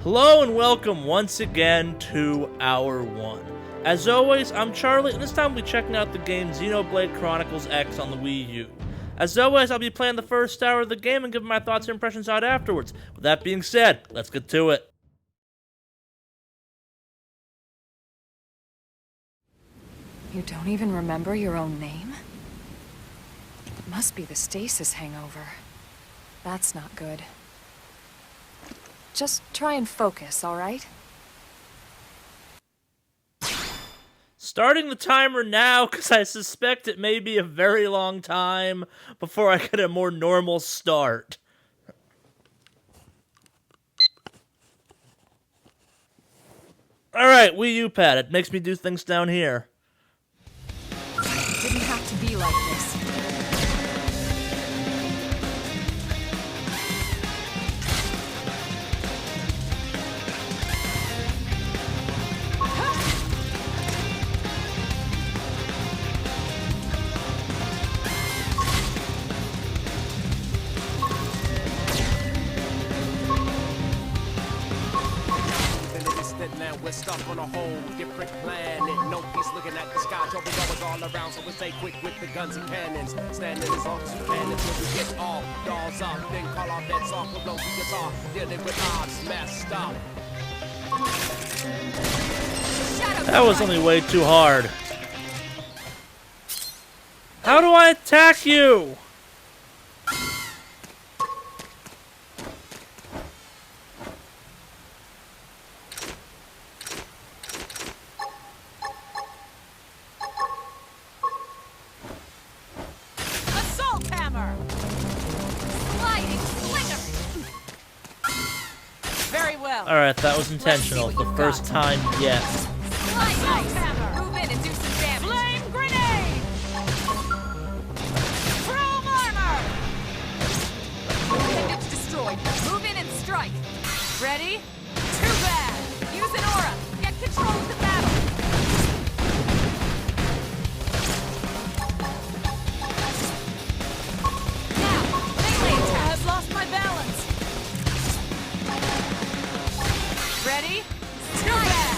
Hello and welcome once again to Hour 1. As always, I'm Charlie, and this time we'll be checking out the game Xenoblade Chronicles X on the Wii U. As always, I'll be playing the first hour of the game and giving my thoughts and impressions out afterwards. With that being said, let's get to it. You don't even remember your own name? It must be the stasis hangover. That's not good. Just try and focus, all right? Starting the timer now, because I suspect it may be a very long time before I get a more normal start. Alright, Wii U pad. It makes me do things down here. It didn't have to be like this. Now we're stuck on a whole different planet. No peace looking at the sky. Trouble always all around, so we stay quick with the guns and cannons. Standing as long as we can until we get all dolls up. Then call our beds off, we'll blow the guitar. Dealing with odds, messed up. That was only way too hard. How do I attack you? Alright, that was intentional. The first time yet. Move in and do some damage. Flame grenade! Chrome armor! Appendage destroyed. Move in and strike. Ready? Too bad! Use an aura. Get control of the battle. Now, melee attack. I've lost my balance. Ready? Too bad!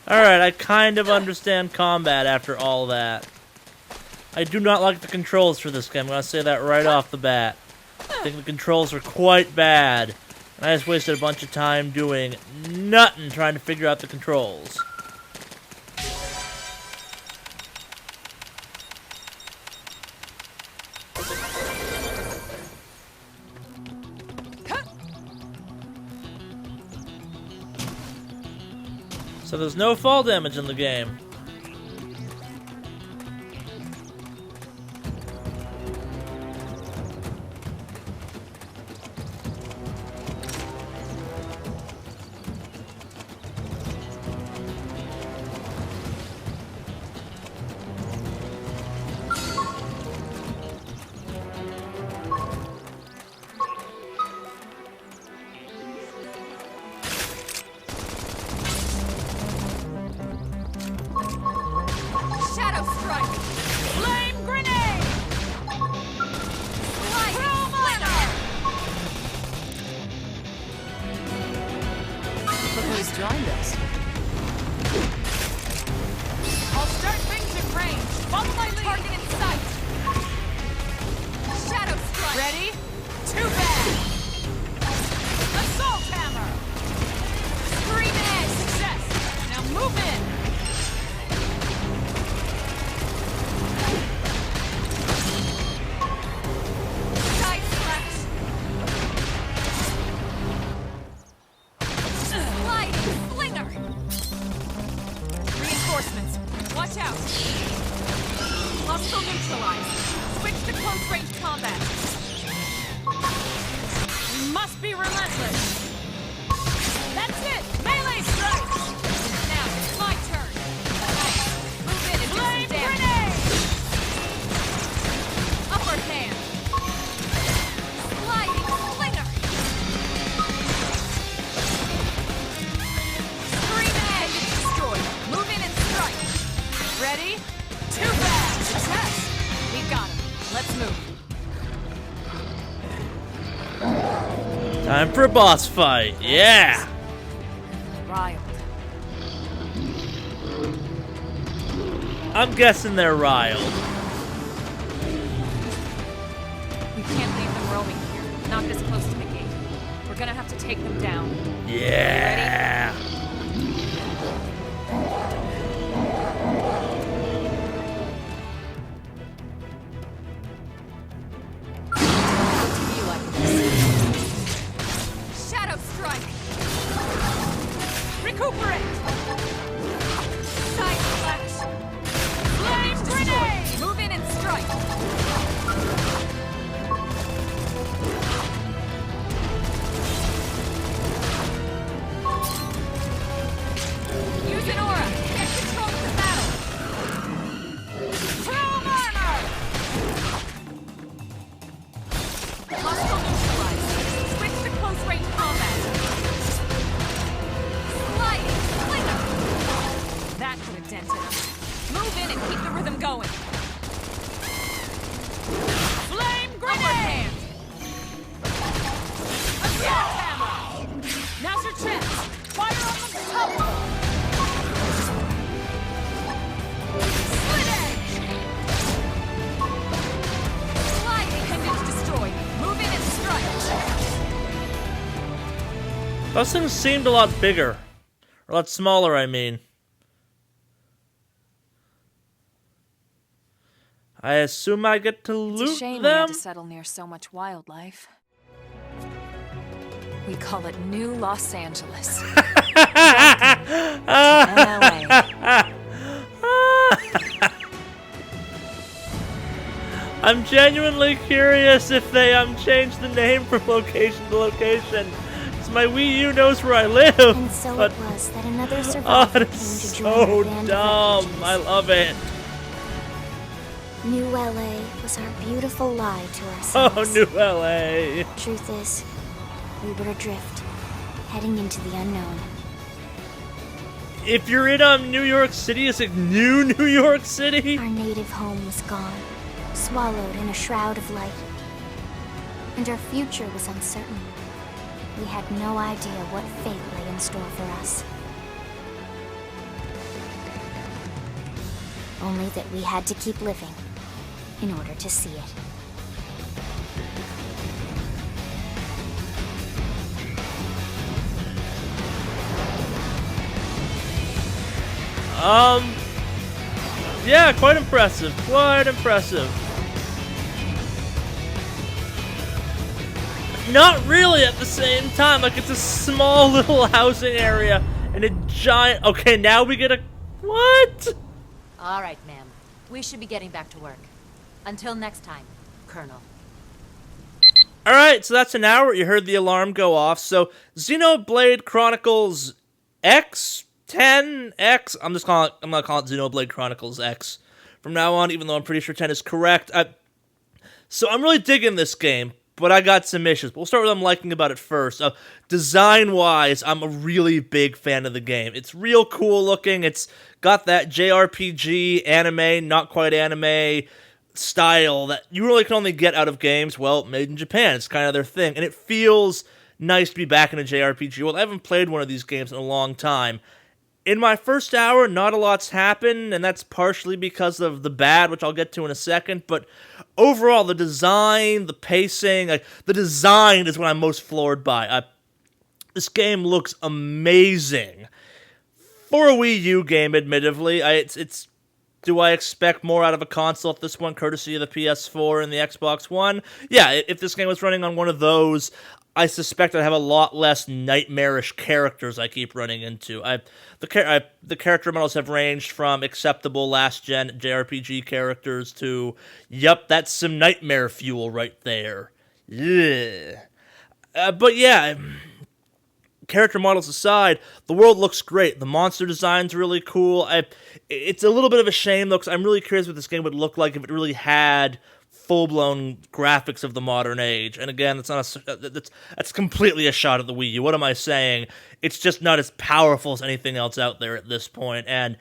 Alright, I kind of understand combat after all that. I do not like the controls for this game. I'm going to say that right off the bat. I think the controls are quite bad. And I just wasted a bunch of time doing nothing trying to figure out the controls. So there's no fall damage in the game. Joined us. I'll start things in range. Follow my lead. Target in sight. Shadow strike. Ready? Too bad. Assault hammer. Scream edge. Success. Now move in. Side slash. Sliding slinger. Reinforcements. Watch out. Hostile neutralized. Switch to close range combat. We must be relentless. That's it. Melee strike. Now it's my turn. Nice. Move in and do some damage. Upper hand. Sliding slinger. Scream edge destroyed. Move in and strike. Ready? Too bad. Success. Time for a boss fight. Yeah. Riled. I'm guessing they're riled. We can't leave them roaming here. Not this close to the gate. We're gonna have to take them down. Yeah. Be like this. Shadow strike. Recuperate! Side flash. Flame grenade! Move in and strike. Use an aura! Get control of the battle! Chrome armor! Hostile neutralized. Switch to close range combat! Sliding. Flinger. That could have dented him. Move in and keep the rhythm going. Flame grenade! Attack hammer! Now's your chance! Fire on the top! Split edge! Sliding. Appendage destroyed. Move in and strike. Those things seemed a lot bigger. Or a lot smaller, I mean. I assume I get to It's a loot shame we had them? to settle near so much wildlife. We call it New Los Angeles. LA. I'm genuinely curious if they changed the name from location to location. 'Cause my Wii U knows where I live. And so but it was that another oh, survivor came it's to join so our band dumb. of I love it. New LA was our beautiful lie to Oh, ourselves. New LA. Truth is, we were adrift, heading into the unknown. If you're in New York City, is it New York City? Our native home was gone, swallowed in a shroud of light. And our future was uncertain. We had no idea what fate lay in store for us. Only that we had to keep living in order to see it. Yeah, quite impressive. Quite impressive. Not really at the same time. Like, it's a small little housing area and a giant... Okay, now we get a... What? All right, ma'am. We should be getting back to work. Until next time, Colonel. Alright, so that's an hour. You heard the alarm go off. So, Xenoblade Chronicles X... 10X. I'm gonna call it Xenoblade Chronicles X from now on, even though I'm pretty sure 10 is correct. So I'm really digging this game, but I got some issues. But we'll start with what I'm liking about it first. Design-wise, I'm a really big fan of the game. It's real cool looking. It's got that JRPG, anime, not quite anime style that you really can only get out of games, well, made in Japan. It's kind of their thing. And it feels nice to be back in a JRPG. Well, I haven't played one of these games in a long time. In my first hour, not a lot's happened, and that's partially because of the bad, which I'll get to in a second, but overall, the design, the pacing, the design is what I'm most floored by. This game looks amazing. For a Wii U game, admittedly, do I expect more out of a console at this one, courtesy of the PS4 and the Xbox One? Yeah, if this game was running on one of those, I suspect I'd have a lot less nightmarish characters I keep running into. The character models have ranged from acceptable last-gen JRPG characters to, yep, that's some nightmare fuel right there. Yeah. But yeah, character models aside, the world looks great. The monster design's really cool. It's a little bit of a shame, though, because I'm really curious what this game would look like if it really had full-blown graphics of the modern age. And again, that's completely a shot at the Wii U. What am I saying? It's just not as powerful as anything else out there at this point, and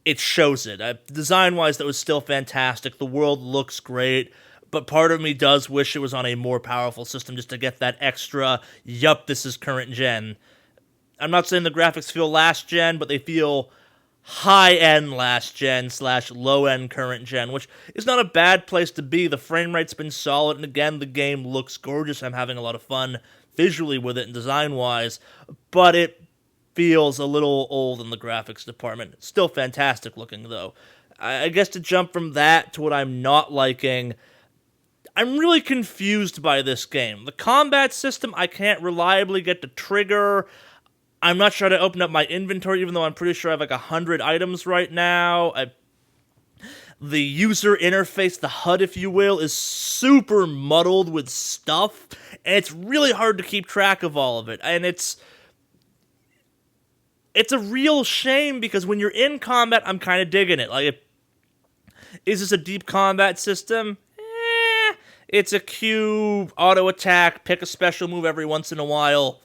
it shows it. Design-wise, that was still fantastic. The world looks great. but part of me does wish it was on a more powerful system just to get that extra, yup, this is current gen. I'm not saying the graphics feel last gen, but they feel high-end last gen / low-end current gen, which is not a bad place to be. The frame rate's been solid, and again, the game looks gorgeous. I'm having a lot of fun visually with it and design-wise, but it feels a little old in the graphics department. Still fantastic looking, though. I guess to jump from that to what I'm not liking, I'm really confused by this game. The combat system, I can't reliably get to trigger. I'm not sure how to open up my inventory, even though I'm pretty sure I have like 100 items right now. The user interface, the HUD, if you will, is super muddled with stuff, and it's really hard to keep track of all of it. And it's a real shame, because when you're in combat, I'm kind of digging it. Like, is this a deep combat system? It's a cube, auto attack, pick a special move every once in a while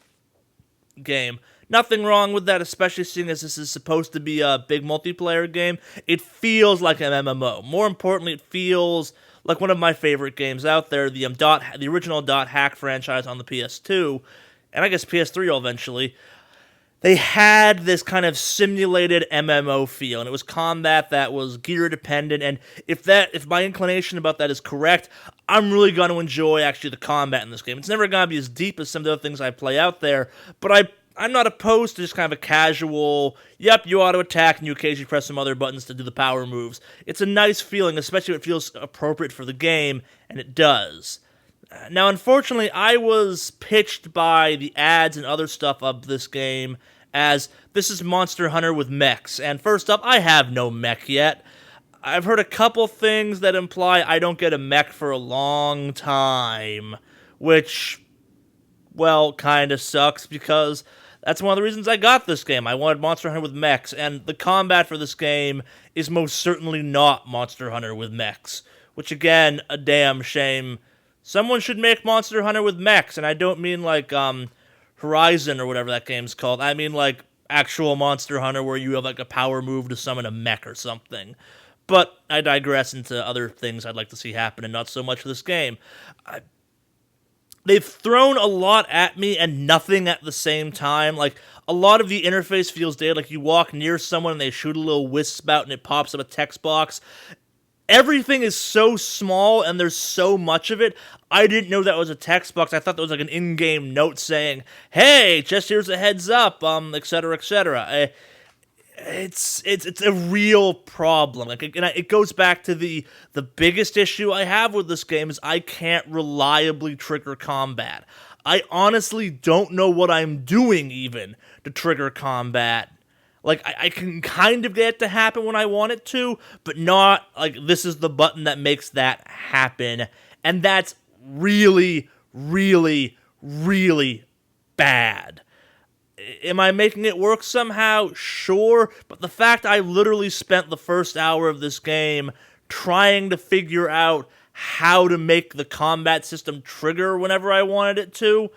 game. Nothing wrong with that, especially seeing as this is supposed to be a big multiplayer game. It feels like an MMO. More importantly, it feels like one of my favorite games out there, the original Dot Hack franchise on the PS2, and I guess PS3 eventually. They had this kind of simulated MMO feel, and it was combat that was gear dependent, and if my inclination about that is correct, I'm really going to enjoy actually the combat in this game. It's never going to be as deep as some of the other things I play out there, but I'm not opposed to just kind of a casual, yep, you auto-attack and you occasionally press some other buttons to do the power moves. It's a nice feeling, especially if it feels appropriate for the game, and it does. Now, unfortunately, I was pitched by the ads and other stuff of this game as, this is Monster Hunter with mechs, and first up, I have no mech yet. I've heard a couple things that imply I don't get a mech for a long time, which, well, kinda sucks, because that's one of the reasons I got this game. I wanted Monster Hunter with mechs, and the combat for this game is most certainly not Monster Hunter with mechs, which, again, a damn shame. Someone should make Monster Hunter with mechs, and I don't mean like, Horizon or whatever that game's called. I mean like actual Monster Hunter where you have like a power move to summon a mech or something. But I digress into other things I'd like to see happen, and not so much for this game. They've thrown a lot at me and nothing at the same time. Like, a lot of the interface feels dated. Like, you walk near someone and they shoot a little wisp out and it pops up a text box. Everything is so small and there's so much of it. I didn't know that was a text box. I thought that was like an in-game note saying, hey, just here's a heads up, etc., etc. It's a real problem. Like, and it goes back to the biggest issue I have with this game is I can't reliably trigger combat. I honestly don't know what I'm doing even to trigger combat. Like, I can kind of get it to happen when I want it to, but not, like, this is the button that makes that happen. And that's really, really, really bad. Am I making it work somehow? Sure, but the fact I literally spent the first hour of this game trying to figure out how to make the combat system trigger whenever I wanted it to,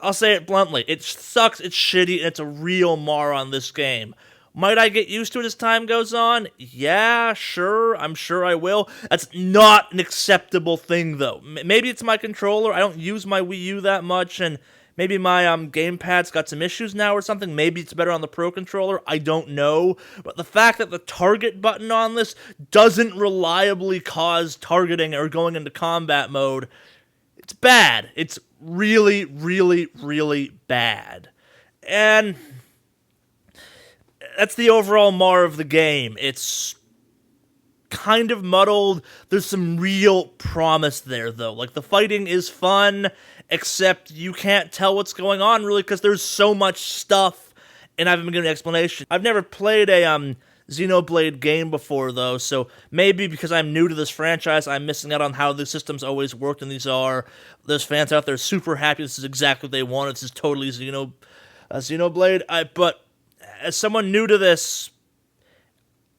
I'll say it bluntly, it sucks, it's shitty, and it's a real mar on this game. Might I get used to it as time goes on? Yeah, sure, I'm sure I will. That's not an acceptable thing, though. Maybe it's my controller, I don't use my Wii U that much, and maybe my gamepad's got some issues now or something. Maybe it's better on the Pro Controller, I don't know. But the fact that the target button on this doesn't reliably cause targeting or going into combat mode, it's bad. It's really, really, really bad. And that's the overall mar of the game. It's kind of muddled. There's some real promise there, though. Like, the fighting is fun, except you can't tell what's going on, really, because there's so much stuff, and I haven't been given an explanation. I've never played a Xenoblade game before, though, so maybe because I'm new to this franchise, I'm missing out on how the systems always worked, and there's fans out there super happy this is exactly what they want. This is totally Xenoblade. But as someone new to this,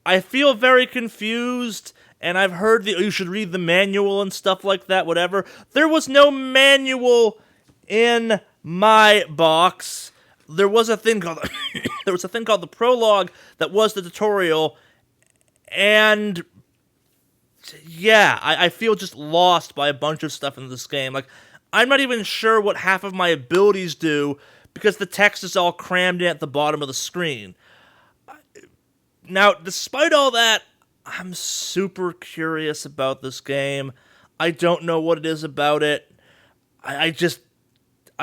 I feel very confused, and I've heard that you should read the manual and stuff like that, whatever. There was no manual in my box. There was a thing called the prologue that was the tutorial, and yeah, I feel just lost by a bunch of stuff in this game. Like, I'm not even sure what half of my abilities do because the text is all crammed in at the bottom of the screen. Now, despite all that, I'm super curious about this game. I don't know what it is about it. I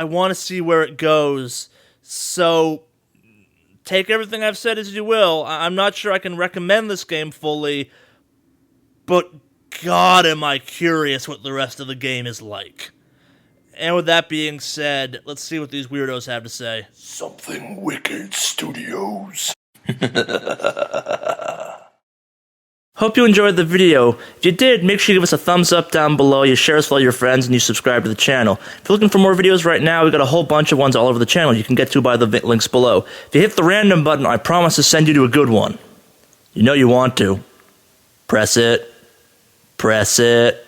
want to see where it goes. So, take everything I've said as you will. I'm not sure I can recommend this game fully, but God, am I curious what the rest of the game is like. And with that being said, let's see what these weirdos have to say. Something Wicked Studios. Hope you enjoyed the video. If you did, make sure you give us a thumbs up down below, you share us with all your friends, and you subscribe to the channel. If you're looking for more videos right now, we've got a whole bunch of ones all over the channel you can get to by the links below. If you hit the random button, I promise to send you to a good one. You know you want to. Press it. Press it.